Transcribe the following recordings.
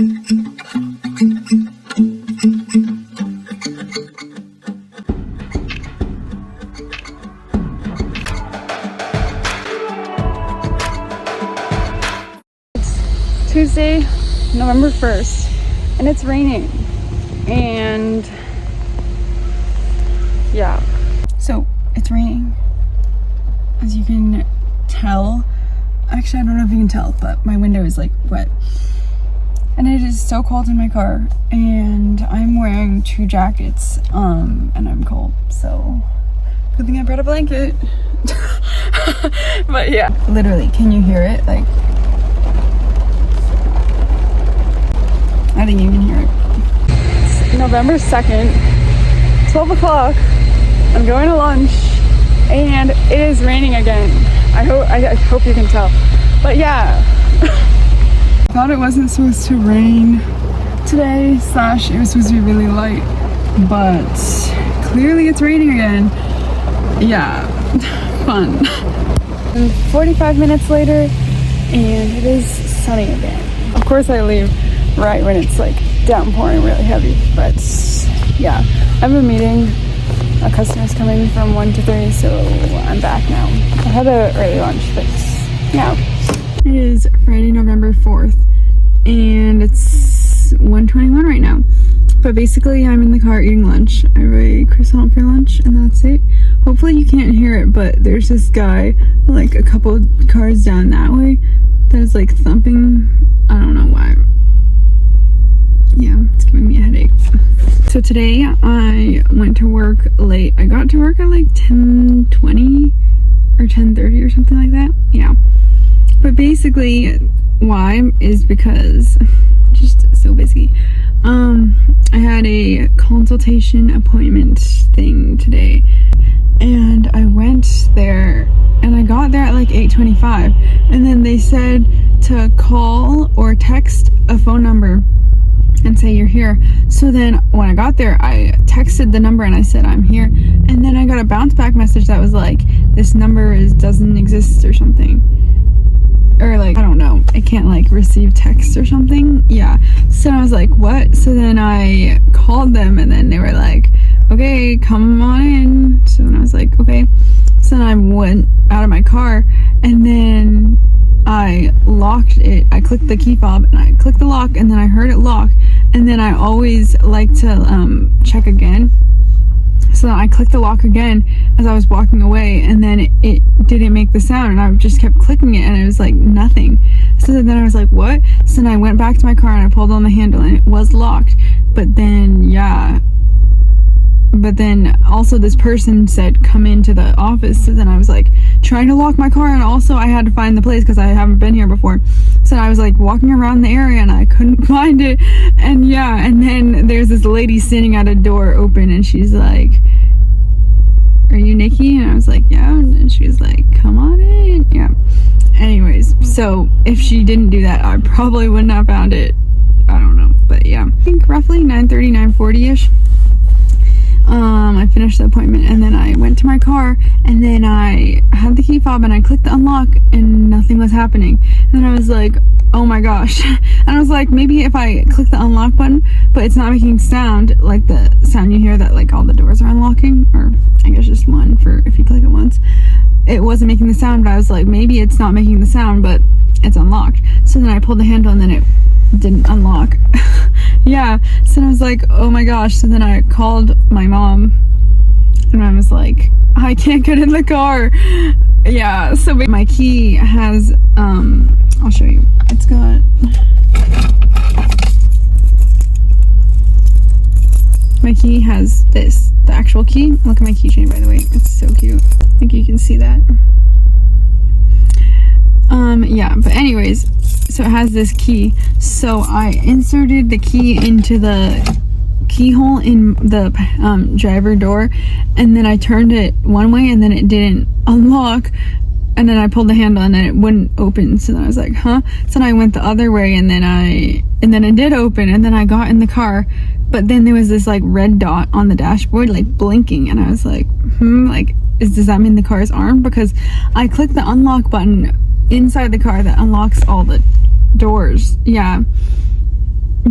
Tuesday, November 1st, and it's raining, and yeah, so it's raining, as you can tell. Actually, I don't know if you can tell, but my window is like wet, and it is so cold in my car, and I'm wearing 2 jackets, and I'm cold, so good thing I brought a blanket. But yeah, literally, can you hear it? Like, I think you can hear it. It's November 2nd, 12 o'clock. I'm going to lunch, and it is raining again. I hope you can tell. But yeah. I thought it wasn't supposed to rain today, / it was supposed to be really light. But clearly it's raining again. Yeah, fun. And 45 minutes later, and it is sunny again. Of course I leave right when it's like downpouring really heavy, but yeah, I have a meeting. A customer's coming from 1 to 3, so I'm back now. I had an early lunch, but yeah. It is Friday, November 4th, and it's 1:21 right now. But basically, I'm in the car eating lunch. I have a croissant for lunch, and that's it. Hopefully you can't hear it, but there's this guy like a couple cars down that way that is like thumping. I don't know why. Yeah, it's giving me a headache. So today I went to work late. I got to work at like 10:20 or 10:30 or something like that. Yeah. But basically why is because I'm just so busy. I had a consultation appointment thing today, and I went there, and I got there at like 8:25, and then they said to call or text a phone number and say you're here. So then when I got there, I texted the number and I said I'm here, and then I got a bounce back message that was like, this number doesn't exist or something, or like, I don't know, I can't like receive text or something. Yeah, so I was like, what? So then I called them, and then they were like, okay, come on in. So then I was like, okay. So then I went out of my car, and then I locked it. I clicked the key fob and I clicked the lock, and then I heard it lock, and then I always like to check again. So I clicked the lock again as I was walking away, and then it didn't make the sound, and I just kept clicking it, and it was like nothing. So then I was like, what? So then I went back to my car and I pulled on the handle, and it was locked. But then yeah, but then also this person said come into the office. So then I was like trying to lock my car, and also I had to find the place because I haven't been here before. So I was like walking around the area and I couldn't find it. And yeah, and then there's this lady sitting at a door open, and she's like, are you Nikki? And I was like, yeah. And then she was like, come on in. Yeah. Anyways, so if she didn't do that, I probably wouldn't have found it. I don't know, but yeah, I think roughly 9:30, 9:40ish. I finished the appointment, and then I went to my car, and then I had the key fob and I clicked the unlock, and nothing was happening. And then I was like, oh my gosh. And I was like, maybe if I click the unlock button, but it's not making sound, like the sound you hear that like all the doors are unlocking, or I guess just one for if you click it once. It wasn't making the sound, but I was like, maybe it's not making the sound, but it's unlocked. So then I pulled the handle, and then it didn't unlock. Yeah, so I was like, oh my gosh. So then I called my mom, and I was like, I can't get in the car. Yeah, so my key has I'll show you. It's got my key has this, the actual key. Look at my keychain, by the way. It's so cute. I think you can see that. Yeah, but anyways, so it has this key. So I inserted the key into the keyhole in the driver door, and then I turned it one way, and then it didn't unlock, and then I pulled the handle, and then it wouldn't open. So then I was like, huh? So then I went the other way, and then it did open, and then I got in the car, but then there was this like red dot on the dashboard like blinking, and I was like, like, does that mean the car is armed? Because I clicked the unlock button inside the car that unlocks all the doors. Yeah,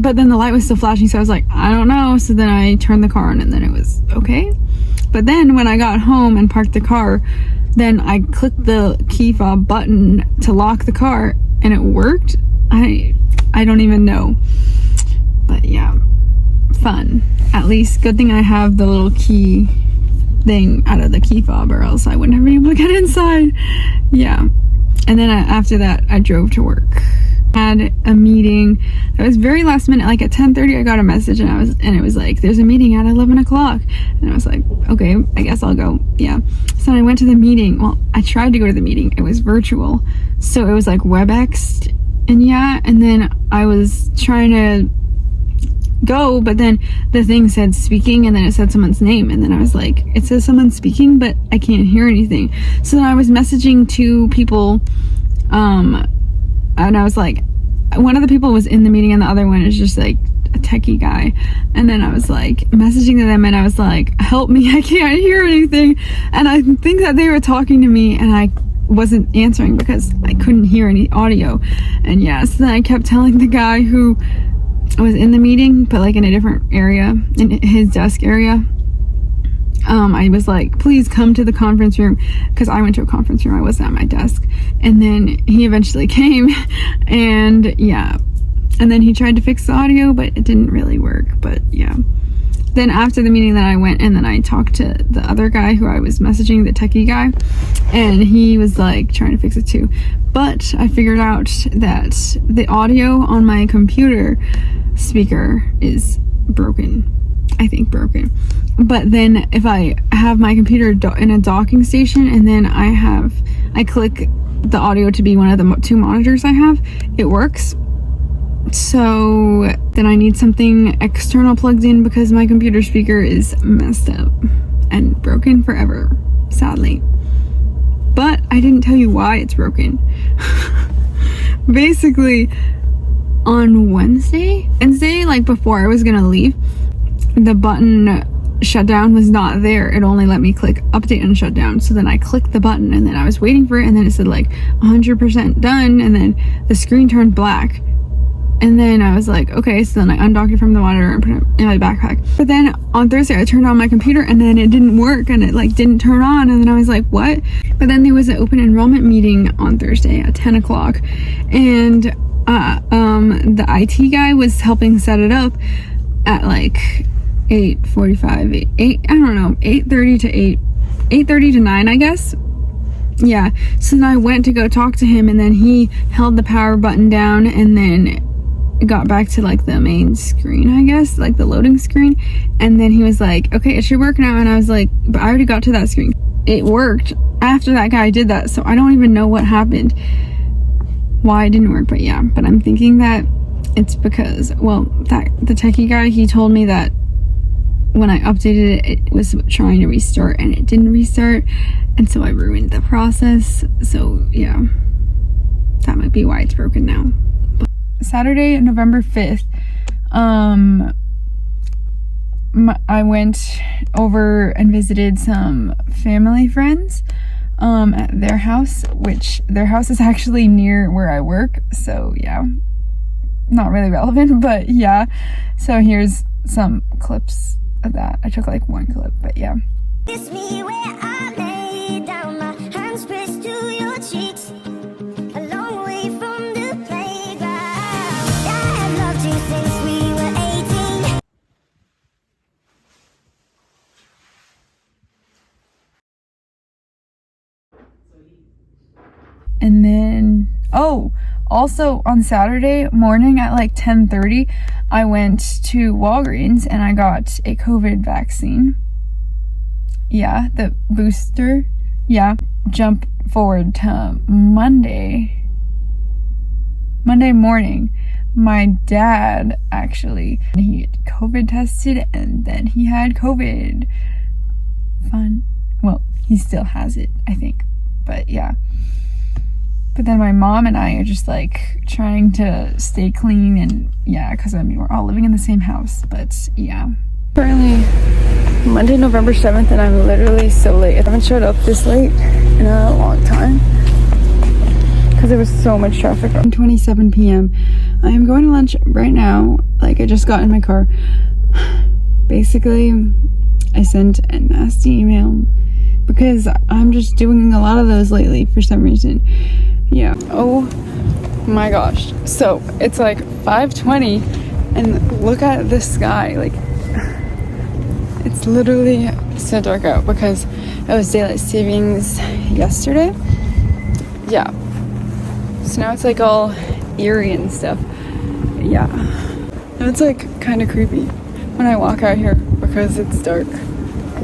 but then the light was still flashing, so I was like, I don't know. So then I turned the car on, and then it was okay. But then when I got home and parked the car, then I clicked the key fob button to lock the car, and it worked. I don't even know. But yeah, fun. At least good thing I have the little key thing out of the key fob, or else I wouldn't have been able to get inside. Yeah. And then after that, I drove to work. Had a meeting that was very last minute. Like at 10:30 I got a message, and it was like, there's a meeting at 11 o'clock, and I was like, okay, I guess I'll go. Yeah. So I went to the meeting. Well, I tried to go to the meeting. It was virtual, so it was like WebEx, and yeah, and then I was trying to go, but then the thing said speaking, and then it said someone's name, and then I was like, it says someone speaking, but I can't hear anything. So then I was messaging two people, and I was like, one of the people was in the meeting and the other one is just like a techie guy. And then I was like messaging them, and I was like, help me, I can't hear anything. And I think that they were talking to me, and I wasn't answering because I couldn't hear any audio. And yeah, so then I kept telling the guy who was in the meeting, but like in a different area, in his desk area, I was like, please come to the conference room, because I went to a conference room, I wasn't at my desk. And then he eventually came, and yeah, and then he tried to fix the audio, but it didn't really work. But yeah, then after the meeting, then I went and then I talked to the other guy who I was messaging, the techie guy, and he was like trying to fix it too. But I figured out that the audio on my computer speaker is broken. I think broken. But then if I have my computer in a docking station, and then I click the audio to be one of the two monitors I have, it works. So then I need something external plugged in, because my computer speaker is messed up and broken forever, sadly. But I didn't tell you why it's broken. Basically, on Wednesday, like before I was gonna leave, the button shutdown was not there. It only let me click update and shut down. So then I clicked the button, and then I was waiting for it, and then it said like 100% done, and then the screen turned black. And then I was like, okay, so then I undocked it from the monitor and put it in my backpack. But then on Thursday I turned on my computer, and then it didn't work, and it like didn't turn on, and then I was like, what? But then there was an open enrollment meeting on Thursday at 10 o'clock, and the IT guy was helping set it up at like 8:45, 8, I don't know, 8:30 to 8:30 to 9, I guess. Yeah, so then I went to go talk to him, and then he held the power button down, and then got back to like the main screen, I guess, like the loading screen. And then he was like, okay, it should work now. And I was like, but I already got to that screen. It worked after that guy did that, so I don't even know what happened, why it didn't work. But yeah, but I'm thinking that it's because, well, that the techie guy, he told me that when I updated it, it was trying to restart, and it didn't restart, and so I ruined the process. So yeah, that might be why it's broken now. But Saturday, November 5th, I went over and visited some family friends at their house, which their house is actually near where I work. So yeah, not really relevant, but yeah. So here's some clips of that. I took like one clip, but yeah. It's me where I lay down, my hands pressed to your cheeks, a long way from the playground. I've loved you since we were 18. And then, oh, also on Saturday morning at like 10:30, I went to Walgreens and I got a COVID vaccine. Yeah, the booster. Yeah, jump forward to Monday morning. My dad actually, he had COVID tested, and then he had COVID. Fun. Well, he still has it, I think. But yeah. But then my mom and I are just like trying to stay clean, and yeah, because I mean, we're all living in the same house. But yeah. Currently Monday, November 7th, and I'm literally so late. I haven't showed up this late in a long time, because there was so much traffic. 1:27 p.m. I am going to lunch right now. Like, I just got in my car. Basically, I sent a nasty email because I'm just doing a lot of those lately for some reason. Yeah. Oh my gosh. So it's like 5:20 and look at the sky. Like, it's literally so dark out because it was daylight savings yesterday. Yeah. So now it's like all eerie and stuff. Yeah. And it's like kind of creepy when I walk out here because it's dark.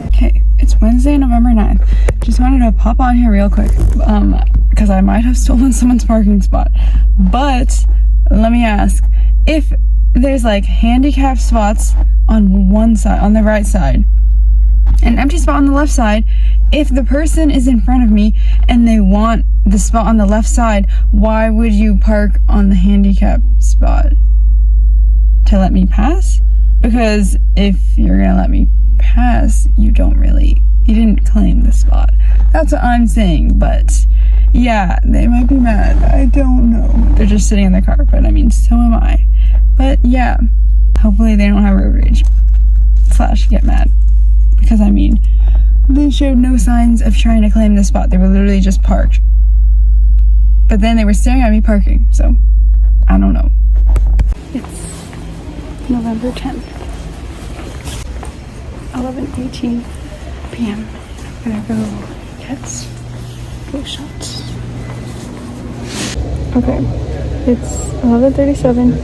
Okay, it's Wednesday, November 9th. Just wanted to pop on here real quick because I might have stolen someone's parking spot. But let me ask, if there's like handicap spots on one side, on the right side, an empty spot on the left side, if the person is in front of me and they want the spot on the left side, why would you park on the handicap spot? To let me pass? Because if you're gonna let me pass, you didn't claim the spot. That's what I'm saying. But yeah, they might be mad. I don't know. They're just sitting in their car, but I mean, so am I. But yeah, hopefully they don't have road rage / get mad. Because I mean, they showed no signs of trying to claim the spot. They were literally just parked. But then they were staring at me parking, so I don't know. It's November 10th, 11:18 p.m. I'm gonna go shot. Okay, it's 11:37.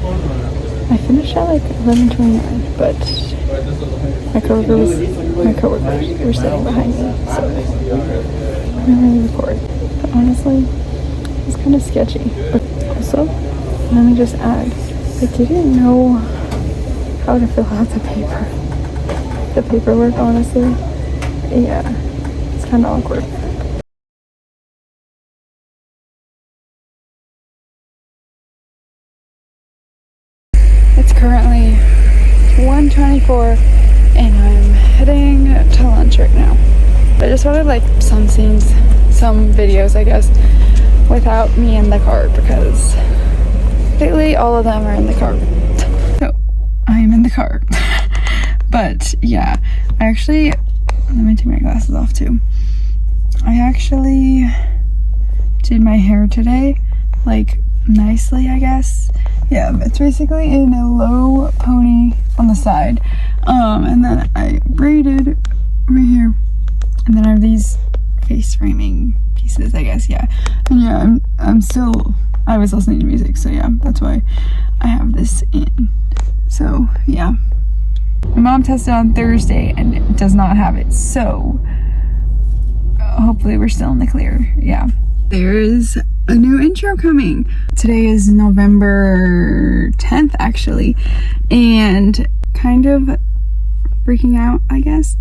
I finished at like 11:29, but my coworkers were sitting behind me, so I didn't really record. But honestly, it's kind of sketchy. But also, let me just add, I didn't know how to fill out the paperwork, honestly. Yeah, it's kind of awkward. It's currently 1:24 and I'm heading to lunch right now. I just wanted like some scenes, some videos, I guess, without me in the car because lately all of them are in the car. So I am in the car. But yeah, let me take my glasses off too. I actually did my hair today, like nicely, I guess. Yeah, it's basically in a low pony on the side. And then I braided right here. And then I have these face framing pieces, I guess, yeah. And yeah, I was listening to music, so yeah, that's why I have this in. So yeah. My mom tested on Thursday and it does not have it, so hopefully we're still in the clear. Yeah. There is a new intro coming. Today is November 10th, actually, and kind of freaking out, I guess.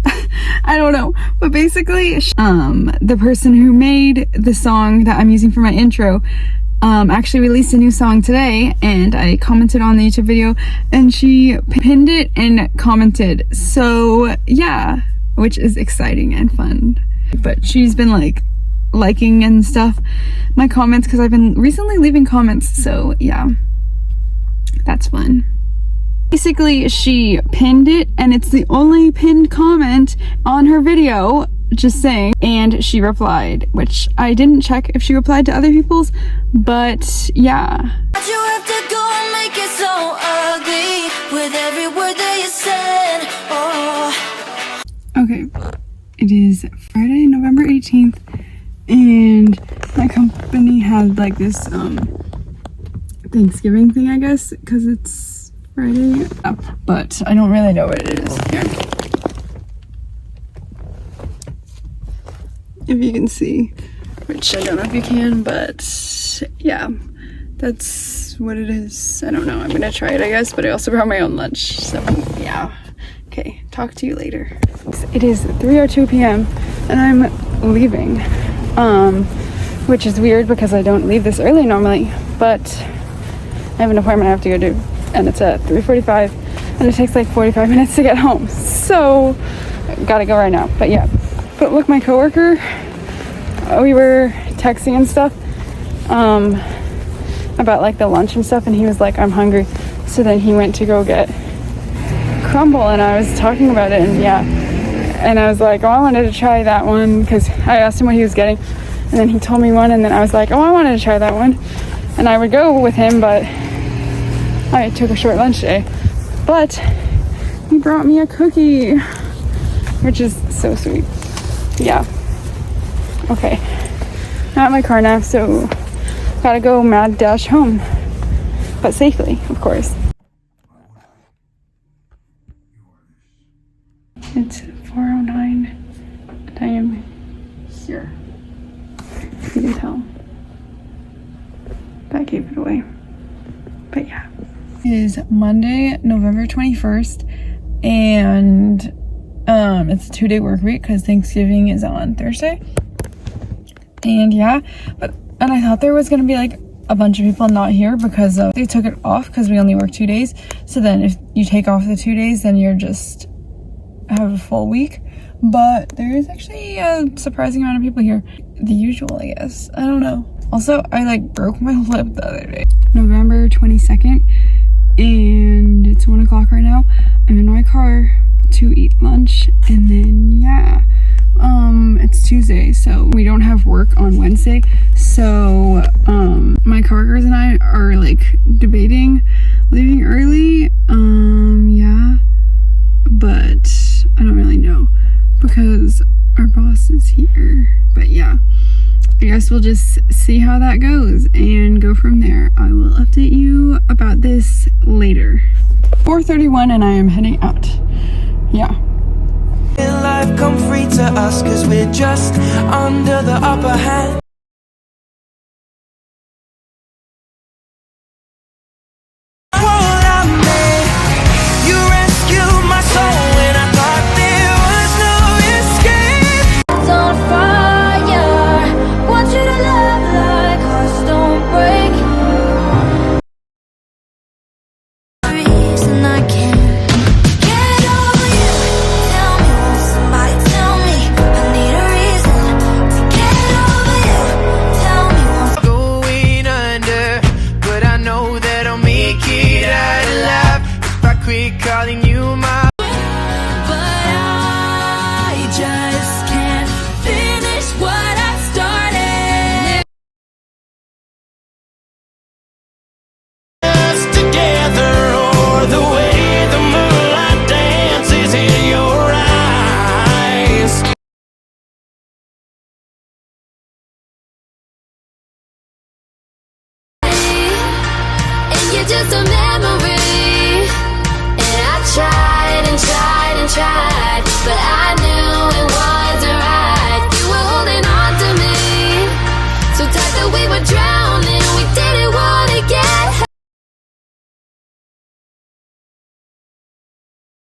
I don't know, but basically, the person who made the song that I'm using for my intro actually released a new song today, and I commented on the YouTube video, and she pinned it and commented. So yeah, which is exciting and fun. But she's been like liking and stuff my comments because I've been recently leaving comments, so yeah, that's fun. Basically, she pinned it and it's the only pinned comment on her video, just saying, and she replied, which I didn't check if she replied to other people's, but yeah. You have to go and make it so ugly with every word that you said. Oh. Okay, it is Friday, November 18th, and my company had like this Thanksgiving thing, I guess, because it's Friday, but I don't really know what it is. Here. If you can see, which I don't know if you can, but yeah, that's what it is. I don't know, I'm gonna try it, I guess, but I also brought my own lunch, so yeah. Okay, talk to you later. It is 3:02 p.m. and I'm leaving, which is weird because I don't leave this early normally, but I have an appointment I have to go to, and it's at 3:45, and it takes like 45 minutes to get home, so gotta go right now. But yeah, but look, my coworker, we were texting and stuff, about like the lunch and stuff, and he was like, I'm hungry. So then he went to go get crumble, and I was talking about it, and yeah, and I was like, oh, I wanted to try that one, because I asked him what he was getting, and then he told me one, and then I was like, oh, I wanted to try that one, and I would go with him, but I took a short lunch day. But he brought me a cookie, which is so sweet. Yeah. Okay. Not in my car now, so gotta go mad dash home, but safely, of course. It's 4:09 and I am here. You can tell. That gave it away. But yeah. It is Monday, November 21st, and it's a 2-day work week because Thanksgiving is on Thursday. And yeah, and I thought there was gonna be like a bunch of people not here because they took it off because we only work 2 days. So then if you take off the 2 days, then you're just have a full week. But there is actually a surprising amount of people here. The usual, I guess. I don't know. Also, I like broke my lip the other day. November 22nd, and it's 1 o'clock right now. I'm in my car to eat lunch, and then yeah, it's Tuesday, so we don't have work on Wednesday. So my coworkers and I are like debating leaving early. Yeah, but I don't really know because our boss is here. But yeah, I guess we'll just see how that goes and go from there. I will update you about this later. 4:31 and I am heading out. Yeah. Life come free to us, 'cause we're just under the upper hand. Calling you